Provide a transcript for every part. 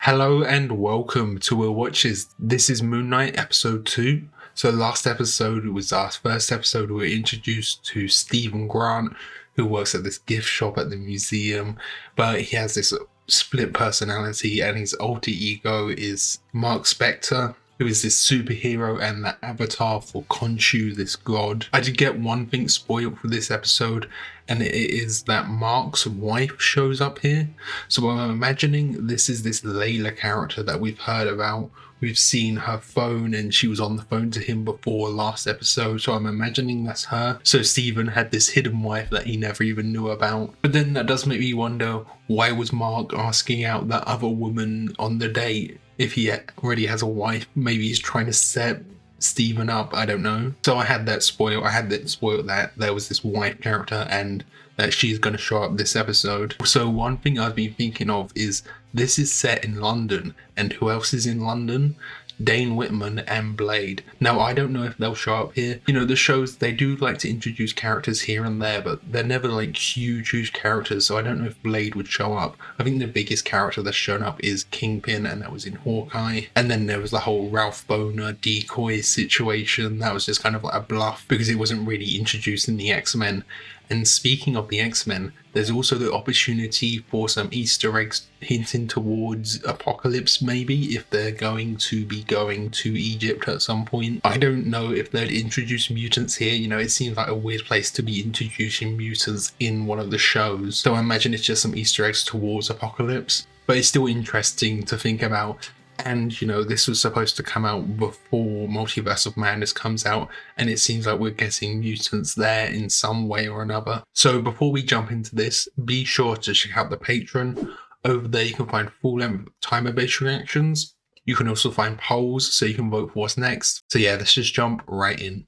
Hello and welcome to Will Watches. This is Moon Knight episode 2. So last episode was our first episode. We were introduced to Stephen Grant, who works at this gift shop at the museum, but he has this split personality and his alter ego is Mark Spector, who is this superhero and the avatar for Khonshu, this god. I did get one thing spoiled for this episode, and it is that Mark's wife shows up here. So I'm imagining this is this Layla character that we've heard about. We've seen her phone and she was on the phone to him before last episode, so I'm imagining that's her. So Stephen had this hidden wife that he never even knew about. But then that does make me wonder, why was Mark asking out that other woman on the date? If he already has a wife, maybe he's trying to set Stephen up, I don't know. So I had that spoiled that there was this wife character and that she's going to show up this episode. So one thing I've been thinking of is this is set in London, and who else is in London? Dane Whitman and Blade. Now, I don't know if they'll show up here. You know, the shows, they do like to introduce characters here and there, but they're never like huge characters, so I don't know if Blade would show up. I think the biggest character that's shown up is Kingpin, and that was in Hawkeye. And then there was the whole Ralph Boner decoy situation. That was just kind of like a bluff because it wasn't really introduced in the X-Men. And speaking of the X-Men, there's also the opportunity for some Easter eggs hinting towards Apocalypse, maybe, if they're going to be going to Egypt at some point. I don't know if they'd introduce mutants here. You know, it seems like a weird place to be introducing mutants in one of the shows. So I imagine it's just some Easter eggs towards Apocalypse. But it's still interesting to think about. And, you know, this was supposed to come out before Multiverse of Madness comes out, and it seems like we're getting mutants there in some way or another. So before we jump into this, be sure to check out the Patreon. Over there you can find full-length timer-based reactions. You can also find polls so you can vote for what's next. So yeah, let's just jump right in.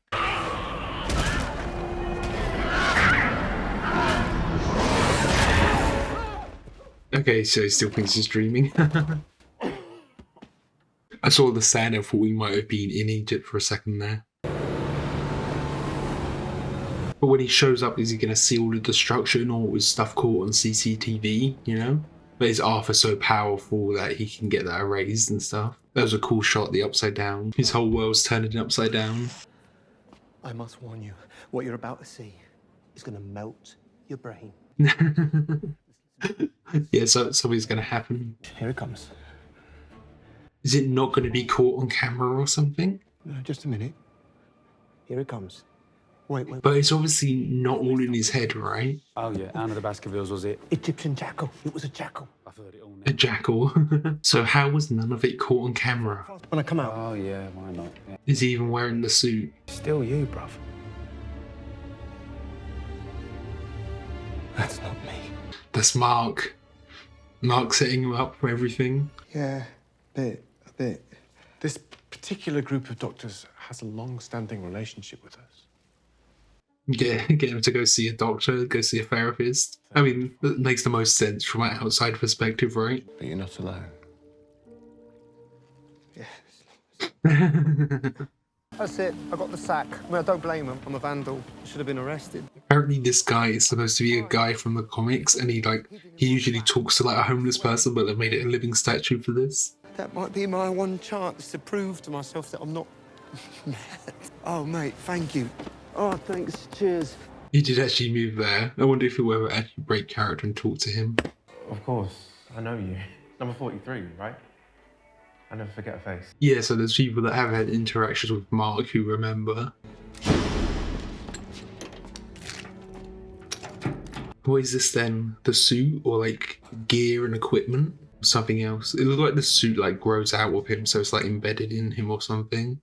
Okay, so he still thinks he's dreaming. I saw the sand and thought we might have been in Egypt for a second there. But when he shows up, is he going to see all the destruction or was stuff caught on CCTV, you know? But is Arthur so powerful that he can get that erased and stuff? That was a cool shot, the upside down. His whole world's turning upside down. I must warn you, what you're about to see is going to melt your brain. Yeah, so something's going to happen. Here it comes. Is it not going to be caught on camera or something? No, just a minute. Here it comes. Wait. But it's obviously not all in his head, right? Oh yeah, Anna the Baskervilles was it? Egyptian jackal. It was a jackal. I've heard it all now. A jackal. So how was none of it caught on camera? When I come out. Oh yeah, why not? Yeah. Is he even wearing the suit? Still you, bruv. That's not me. That's Mark. Mark setting him up for everything. Yeah, a bit. This particular group of doctors has a long-standing relationship with us. Get him to go see a doctor, go see a therapist. I mean, that makes the most sense from an outside perspective, right? But you're not alone. Yes. That's it. I got the sack. I mean, I don't blame him. I'm a vandal. I should have been arrested. Apparently this guy is supposed to be a guy from the comics, and he usually talks to like a homeless person, but they made it a living statue for this. That might be my one chance to prove to myself that I'm not mad. Oh, mate, thank you. Oh, thanks. Cheers. He did actually move there. I wonder if he'll ever actually break character and talk to him. Of course, I know you. Number 43, right? I never forget a face. Yeah, so there's people that have had interactions with Mark who remember. What is this then? The suit or like gear and equipment? Something else. It looks like the suit like grows out of him, so it's like embedded in him or something.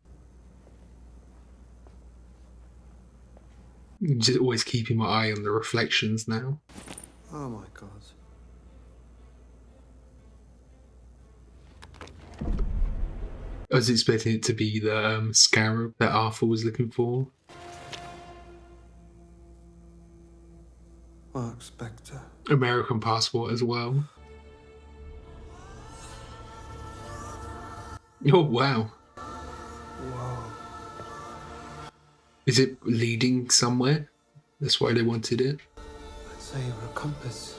Just always keeping my eye on the reflections now. Oh, my God. I was expecting it to be the scarab that Arthur was looking for. Mark Spector. American passport as well. Oh, wow. Whoa. Is it leading somewhere? That's why they wanted it. I'd say you're a compass.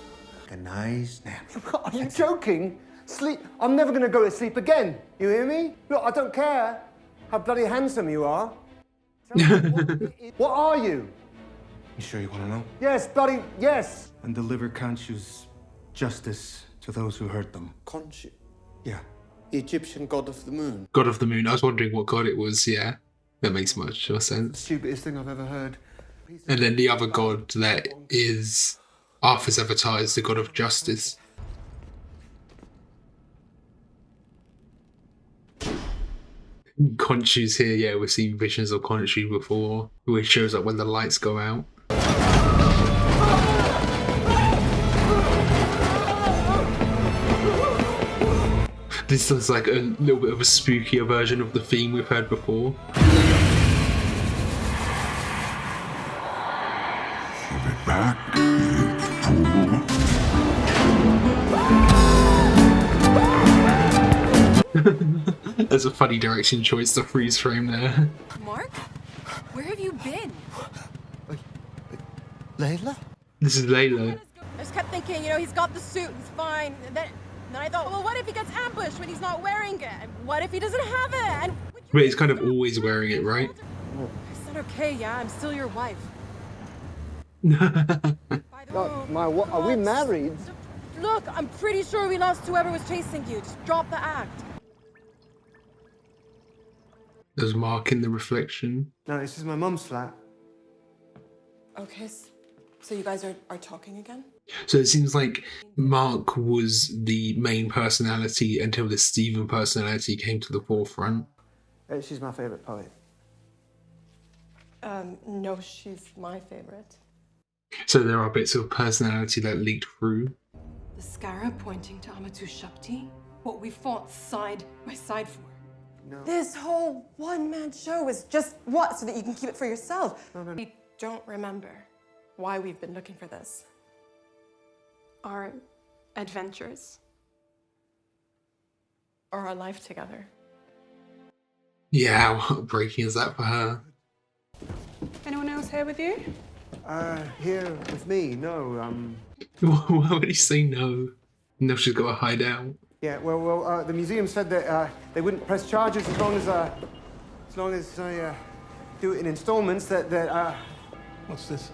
A nice nap. Are you joking? Sleep. I'm never going to go to sleep again. You hear me? Look, I don't care how bloody handsome you are. Tell me what are you? You sure you want to know? Yes, bloody, yes. And deliver Khonshu's justice to those who hurt them. Khonshu, Yeah. the Egyptian god of the moon. God of the Moon. I was wondering what god it was. Yeah, that makes much more sense. Stupidest thing I've ever heard. And then the other god that is Arthur's avatar is the god of justice. Khonshu's here. Yeah, we've seen visions of Khonshu before, where he shows up when the lights go out. This is like a little bit of a spookier version of the theme we've heard before. Give it back, you fool. There's a funny direction choice, the freeze frame there. Mark? Where have you been? Layla? This is Layla. I just kept thinking, you know, he's got the suit, he's fine. And then I thought, well, what if he gets ambushed when he's not wearing it? And what if he doesn't have it? And But he's kind of always wearing it, right? I said, okay, yeah, I'm still your wife. By the way, Are we married? Look, I'm pretty sure we lost whoever was chasing you. Just drop the act. There's Mark in the reflection. No, this is my mum's flat. Okay, so you guys are talking again? So it seems like Mark was the main personality until the Stephen personality came to the forefront. She's my favourite poet. No, she's my favorite. So there are bits of personality that leaked through. The scarab pointing to Amatou Shakti? What we fought side by side for. No. This whole one-man show is just what? So that you can keep it for yourself? We don't remember why we've been looking for this. Our adventures. Or our life together. Yeah, how heartbreaking is that for her? Anyone else here with you? Here with me, no, Why would he say no? No, she's got to hide out. Yeah, well, the museum said that they wouldn't press charges as long as I do it in installments. What's this?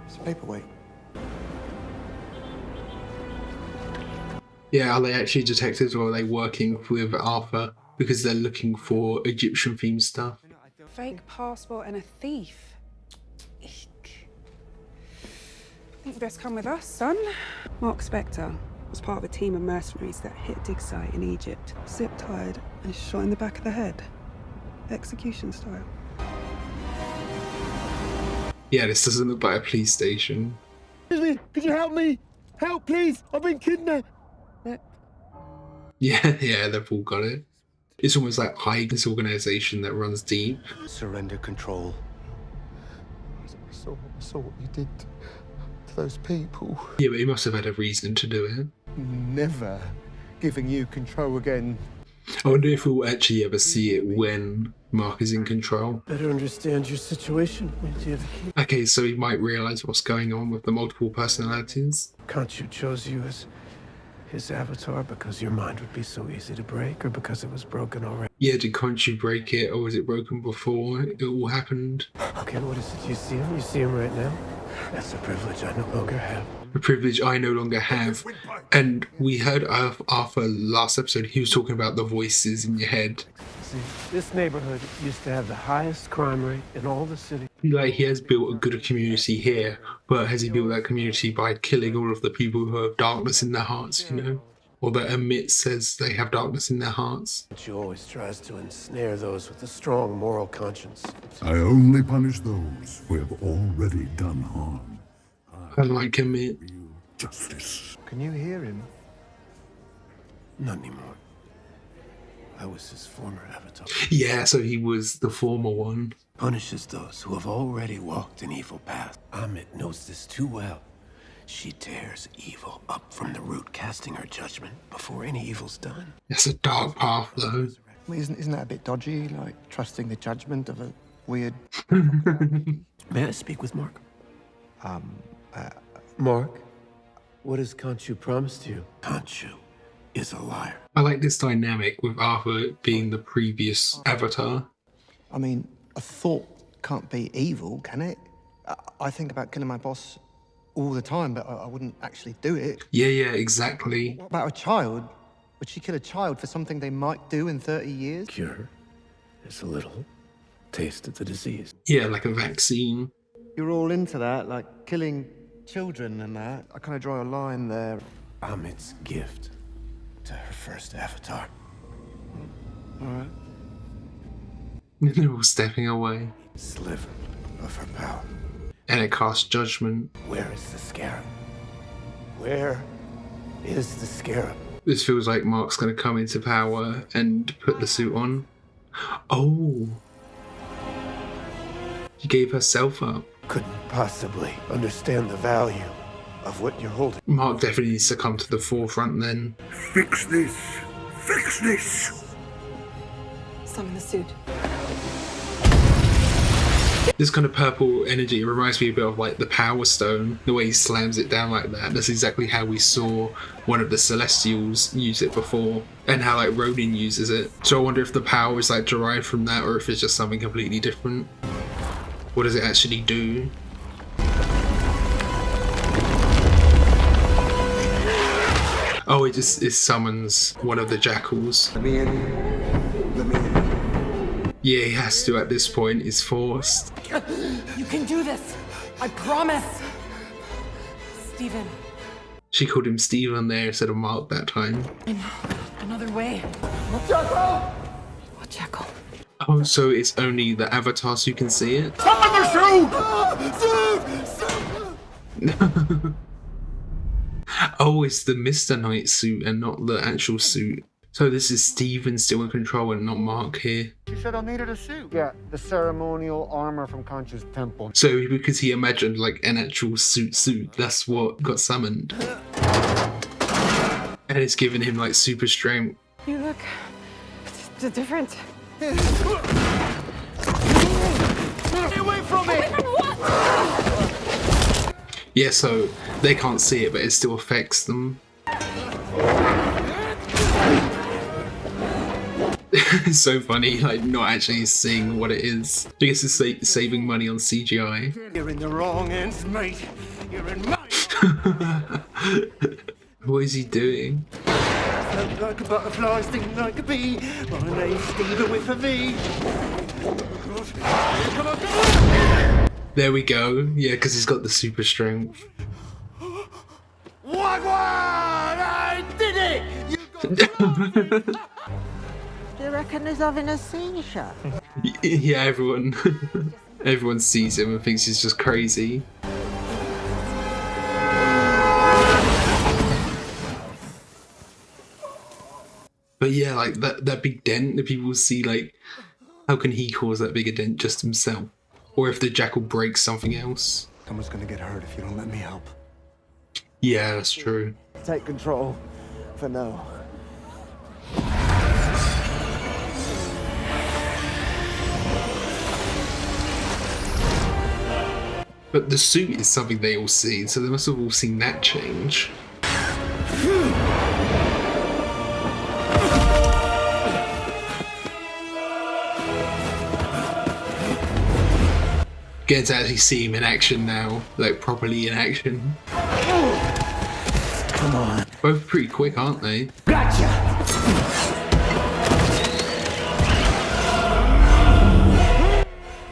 It's a paperweight. Yeah, are they actually detectives or are they working with Arthur because they're looking for Egyptian-themed stuff? Fake passport and a thief. Eek. I think you best come with us, son. Mark Spector was part of a team of mercenaries that hit a dig site in Egypt. Zip-tied and shot in the back of the head. Execution style. Yeah, this doesn't look like a police station. Excuse me, could you help me? Help, please! I've been kidnapped. Yeah, they've all got it. It's almost like hide this organization that runs deep. Surrender control. I saw what you did to those people. Yeah, but he must have had a reason to do it. Never giving you control again. I wonder if we'll actually ever see it when Mark is in control. Better understand your situation. Okay, so he might realize what's going on with the multiple personalities. Khonshu chose you as his avatar because your mind would be so easy to break, or because it was broken already? Yeah, did Khonshu break it, or was it broken before it all happened? Okay, what is it? You see him? You see him right now? That's a privilege I no longer have. A privilege I no longer have. And we heard Arthur last episode, he was talking about the voices in your head. See, this neighborhood used to have the highest crime rate in all the city. Like, he has built a good community here, but has he built that community by killing all of the people who have darkness in their hearts, you know? Or that admit says they have darkness in their hearts? But she always tries to ensnare those with a strong moral conscience. I only punish those who have already done harm. And like admit. Justice. Can you hear him? Not anymore. I was his former avatar. Yeah, so he was the former one. Punishes those who have already walked an evil path. Amit knows this too well. She tears evil up from the root, casting her judgment before any evil's done. That's a dark path, though. Well, isn't that a bit dodgy, like trusting the judgment of a weird... May I speak with Mark? Mark, what has Khonshu promised you? Khonshu is a liar. I like this dynamic with Arthur being the previous Avatar. I mean, a thought can't be evil, can it? I think about killing my boss all the time, but I wouldn't actually do it. Yeah, exactly. What about a child? Would she kill a child for something they might do in 30 years? Cure is a little taste of the disease. Yeah, like a vaccine. You're all into that, like killing children and that. I kind of draw a line there. Amit's gift to her first avatar. All right. They're all stepping away. Sliver of her power. And it casts judgment. Where is the scarab? Where is the scarab? This feels like Mark's going to come into power and put the suit on. Oh. She gave herself up. Couldn't possibly understand the value of what you're holding. Mark definitely needs to come to the forefront then. Fix this! Fix this! Summon the suit. This kind of purple energy reminds me a bit of like the Power Stone, the way he slams it down like that. That's exactly how we saw one of the Celestials use it before, and how like Ronin uses it. So I wonder if the power is like derived from that, or if it's just something completely different. What does it actually do? Oh, it summons one of the jackals. Let me in. Let me in. Yeah, he has to at this point. He's forced. You can do this. I promise. Stephen. She called him Stephen there instead of Mark that time. I know. Another way. What jackal? Oh, so it's only the avatars who can see it? Oh, it's the Mr. Knight suit and not the actual suit. So this is Stephen still in control and not Mark here. You said I needed a suit. Yeah, the ceremonial armor from Concha's temple. So because he imagined like an actual suit, that's what got summoned. And it's given him like super strength. You look different. Stay away from me! Yeah, so they can't see it, but it still affects them. It's so funny, like not actually seeing what it is. I guess it's saving money on CGI. You're in the wrong hands, mate. You're in my... What is he doing? Float like a butterfly, sting like a bee. My name's Stephen with a V. Come on, come on! There we go. Yeah, because he's got the super strength. Wagwan! I did it! Do you reckon he's having a seizure? Yeah, everyone sees him and thinks he's just crazy. But yeah, like that big dent that people see, like, how can he cause that big a dent just himself? Or if the jackal breaks something else? Someone's gonna get hurt if you don't let me help. Yeah, that's true. Take control for now. But the suit is something they all see, so they must have all seen that change. Getting to actually see him in action now, like properly in action. Come on. Both pretty quick, aren't they? Gotcha!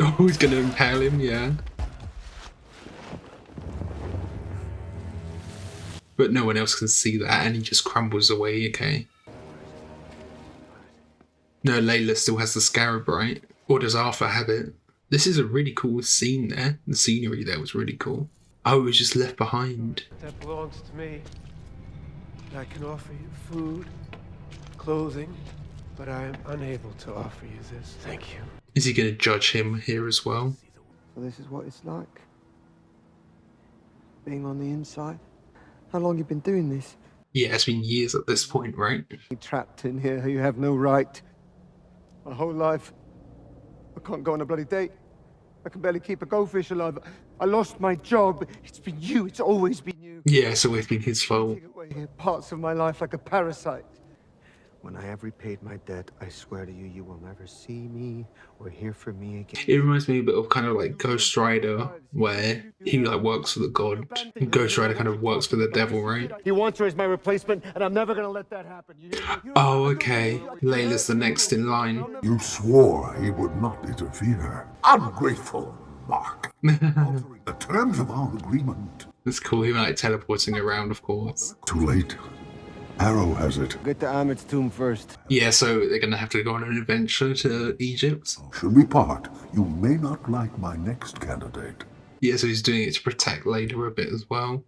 Oh, he's gonna impale him, yeah. But no one else can see that, and he just crumbles away, okay. No, Layla still has the scarab, right? Or does Arthur have it? This is a really cool scene there. The scenery there was really cool. Oh, it was just left behind. That belongs to me. I can offer you food, clothing, but I am unable to offer you this. Thank you. Is he going to judge him here as well? So this is what it's like? Being on the inside? How long you been doing this? Yeah, it's been years at this point, right? You're trapped in here, you have no right. My whole life, I can't go on a bloody date. I can barely keep a goldfish alive. I lost my job. It's been you, it's always been you. Yeah, it's always been his fault. Destroy parts of my life like a parasite. When I have repaid my debt, I swear to you, you will never see me or hear from me again. It reminds me a bit of kind of like Ghost Rider, where he like works for the god. Ghost Rider kind of works for the devil, right? He wants her as my replacement, and I'm never gonna let that happen. Oh, okay. Layla's the next in line. You swore he would not interfere. Ungrateful Mark. Altering the terms of our agreement. That's cool. He like teleporting around, of course. Too late. Arrow has it. Get to Ahmed's tomb first. Yeah, so they're gonna have to go on an adventure to Egypt. Should we part, you may not like my next candidate. Yeah, so he's doing it to protect Layla a bit as well.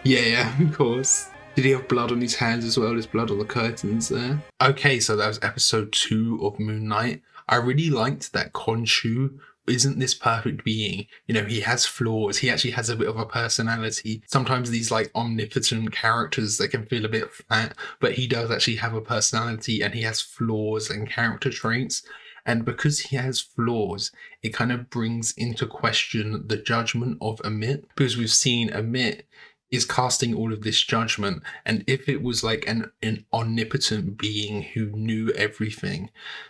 Yeah, of course. Did he have blood on his hands as well? There's blood on the curtains there. Okay, so that was episode 2 of Moon Knight. I really liked that Khonshu isn't this perfect being. You know, he has flaws. He actually has a bit of a personality. Sometimes these like omnipotent characters, they can feel a bit flat, but he does actually have a personality and he has flaws and character traits. And because he has flaws, it kind of brings into question the judgment of Amit, because we've seen Amit is casting all of this judgment, and if it was like an omnipotent being who knew everything,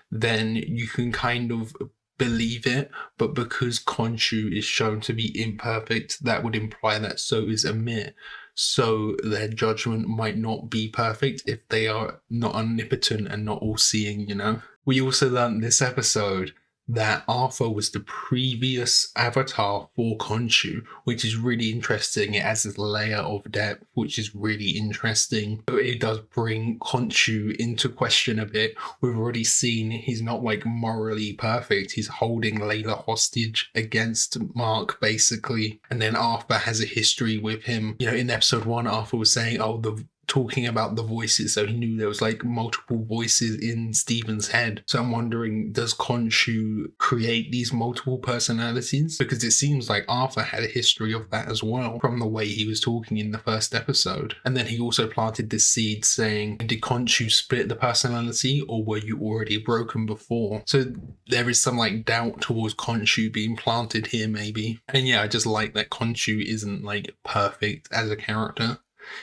then you can kind of believe it. But because Khonshu is shown to be imperfect, that would imply that so is Amit. So their judgment might not be perfect if they are not omnipotent and not all-seeing, you know? We also learned this episode that Arthur was the previous avatar for Khonshu, which is really interesting. It has this layer of depth, which is really interesting. It does bring Khonshu into question a bit. We've already seen he's not like morally perfect. He's holding Layla hostage against Mark, basically. And then Arthur has a history with him. You know, in episode 1, Arthur was saying, talking about the voices, so he knew there was like multiple voices in Stephen's head. So I'm wondering, does Khonshu create these multiple personalities? Because it seems like Arthur had a history of that as well, from the way he was talking in the first episode. And then he also planted this seed saying, did Khonshu split the personality, or were you already broken before? So there is some like doubt towards Khonshu being planted here, maybe. And yeah, I just like that Khonshu isn't like perfect as a character.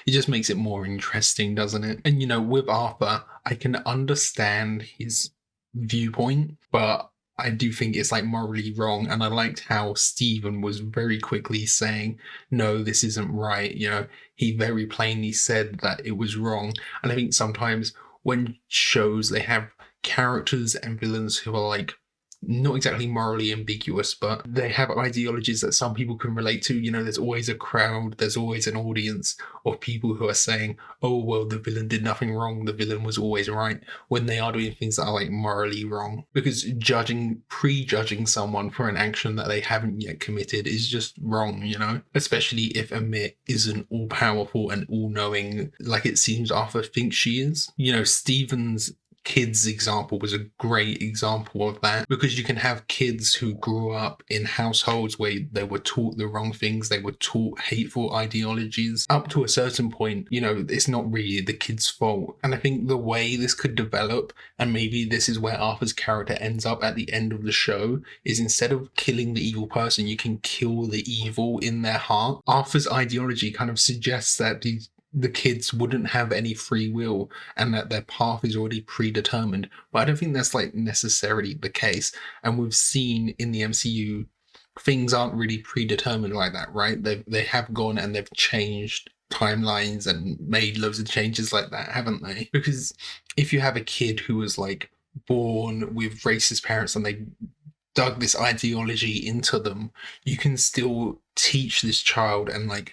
It just makes it more interesting, doesn't it? And, you know, with Arthur, I can understand his viewpoint, but I do think it's like morally wrong. And I liked how Stephen was very quickly saying, no, this isn't right. You know, he very plainly said that it was wrong. And I think sometimes when shows, they have characters and villains who are like, not exactly morally ambiguous, but they have ideologies that some people can relate to. You know, there's always a crowd, there's always an audience of people who are saying, oh, well, the villain did nothing wrong, the villain was always right, when they are doing things that are like morally wrong. Because prejudging someone for an action that they haven't yet committed is just wrong, you know? Especially if Amit isn't all-powerful and all-knowing like it seems Arthur thinks she is. You know, Stephen's kids example was a great example of that, because you can have kids who grew up in households where they were taught the wrong things, they were taught hateful ideologies. Up to a certain point, you know, it's not really the kid's fault. And I think the way this could develop, and maybe this is where Arthur's character ends up at the end of the show, is instead of killing the evil person, you can kill the evil in their heart. Arthur's ideology kind of suggests that the kids wouldn't have any free will and that their path is already predetermined. But I don't think that's like necessarily the case. And we've seen in the MCU, things aren't really predetermined like that, right? They have gone and they've changed timelines and made loads of changes like that, haven't they? Because if you have a kid who was like born with racist parents and they dug this ideology into them, you can still teach this child and like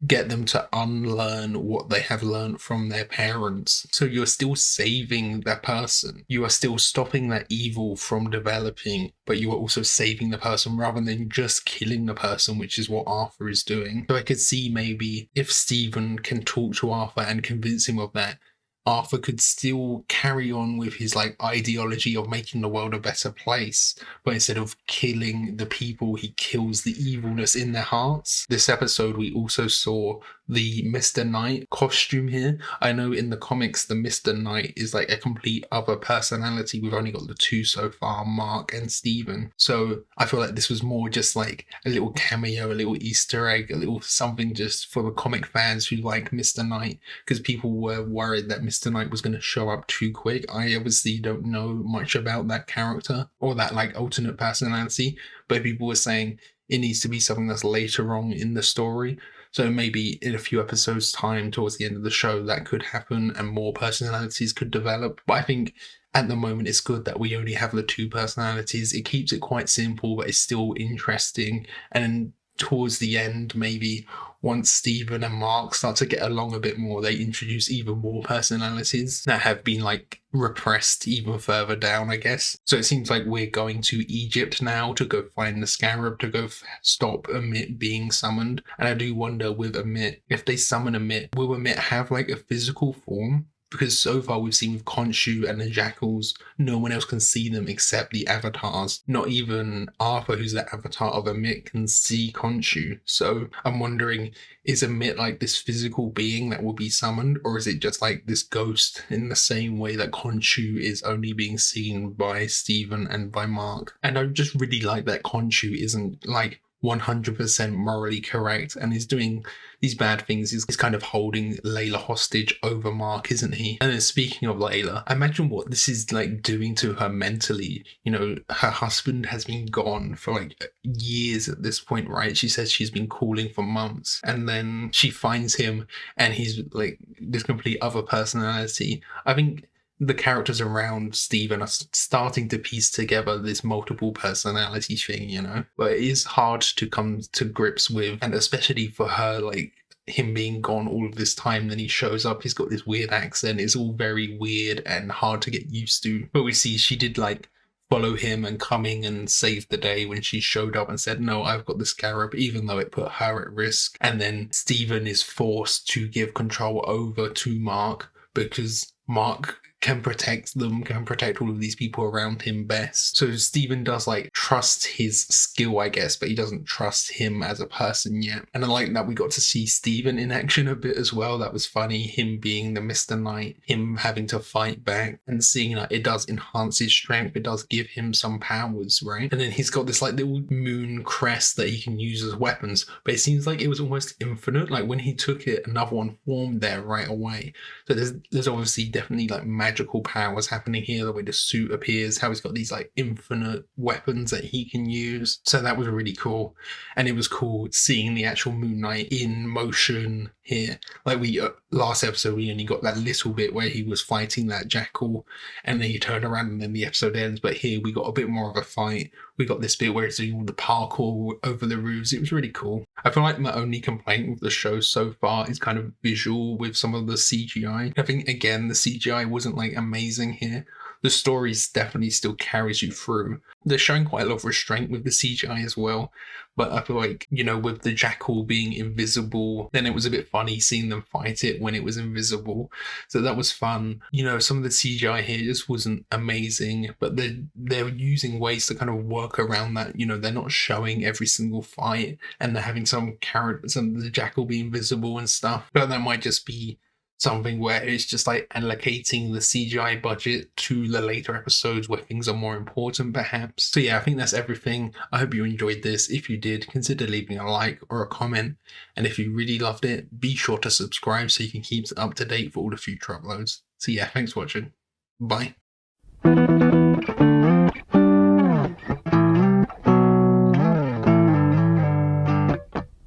get them to unlearn what they have learned from their parents. So you're still saving that person. You are still stopping that evil from developing, but you are also saving the person rather than just killing the person, which is what Arthur is doing. So I could see maybe if Stephen can talk to Arthur and convince him of that, Arthur could still carry on with his like ideology of making the world a better place, but instead of killing the people, he kills the evilness in their hearts. This episode we also saw the Mr. Knight costume here. I know in the comics the Mr. Knight is like a complete other personality. We've only got the two so far, Mark and Stephen. So I feel like this was more just like a little cameo, a little Easter egg, a little something just for the comic fans who like Mr. Knight, because people were worried that Mr. Knight was going to show up too quick. I obviously don't know much about that character or that like alternate personality, but people were saying it needs to be something that's later on in the story. So maybe in a few episodes' time, towards the end of the show, that could happen and more personalities could develop. But I think at the moment it's good that we only have the two personalities. It keeps it quite simple, but it's still interesting. And towards the end, maybe once Stephen and Mark start to get along a bit more, they introduce even more personalities that have been like repressed even further down, I guess. So it seems like we're going to Egypt now to go find the Scarab, to go stop Emmett being summoned. And I do wonder with Emmett, if they summon Emmett, will Emmett have like a physical form? Because so far we've seen with Khonshu and the Jackals, no one else can see them except the avatars. Not even Arthur, who's the avatar of Emmett, can see Khonshu. So I'm wondering, is Emmett like this physical being that will be summoned? Or is it just like this ghost in the same way that Khonshu is only being seen by Stephen and by Mark? And I just really like that Khonshu isn't like 100% morally correct and is doing these bad things. He's kind of holding Layla hostage over Mark, isn't he? And then speaking of Layla, I imagine what this is like doing to her mentally. You know, her husband has been gone for like years at this point, right? She says she's been calling for months, and then she finds him and he's like this complete other personality. I think the characters around Stephen are starting to piece together this multiple personality thing, you know? But it is hard to come to grips with, and especially for her, like, him being gone all of this time, then he shows up, he's got this weird accent, it's all very weird and hard to get used to. But we see she did, like, follow him and coming and save the day when she showed up and said, no, I've got the Scarab, even though it put her at risk. And then Stephen is forced to give control over to Mark because Mark can protect them, can protect all of these people around him best. So Stephen does like trust his skill, I guess, but he doesn't trust him as a person yet. And I like that we got to see Stephen in action a bit as well. That was funny, him being the Mr. Knight, him having to fight back and seeing that it does enhance his strength, it does give him some powers, right? And then he's got this like little moon crest that he can use as weapons, but it seems like it was almost infinite. Like when he took it, another one formed there right away. So there's obviously definitely like magical powers happening here, the way the suit appears, how he's got these like infinite weapons that he can use. So that was really cool. And it was cool seeing the actual Moon Knight in motion here. Like we last episode we only got that little bit where he was fighting that jackal and then he turned around and then the episode ends, but here we got a bit more of a fight. We got this bit where it's doing all the parkour over the roofs. It was really cool. I feel like my only complaint with the show so far is kind of visual with some of the CGI. I think again the CGI wasn't like amazing here. The stories definitely still carries you through. They're showing quite a lot of restraint with the CGI as well. But I feel like, you know, with the jackal being invisible, then it was a bit funny seeing them fight it when it was invisible. So that was fun. You know, some of the CGI here just wasn't amazing, but they're using ways to kind of work around that. You know, they're not showing every single fight and they're having some of the jackal be invisible and stuff. But that might just be something where it's just like allocating the CGI budget to the later episodes where things are more important perhaps. So yeah, I think that's everything. I hope you enjoyed this. If you did, consider leaving a like or a comment. And if you really loved it, be sure to subscribe so you can keep up to date for all the future uploads. So yeah, thanks for watching. Bye.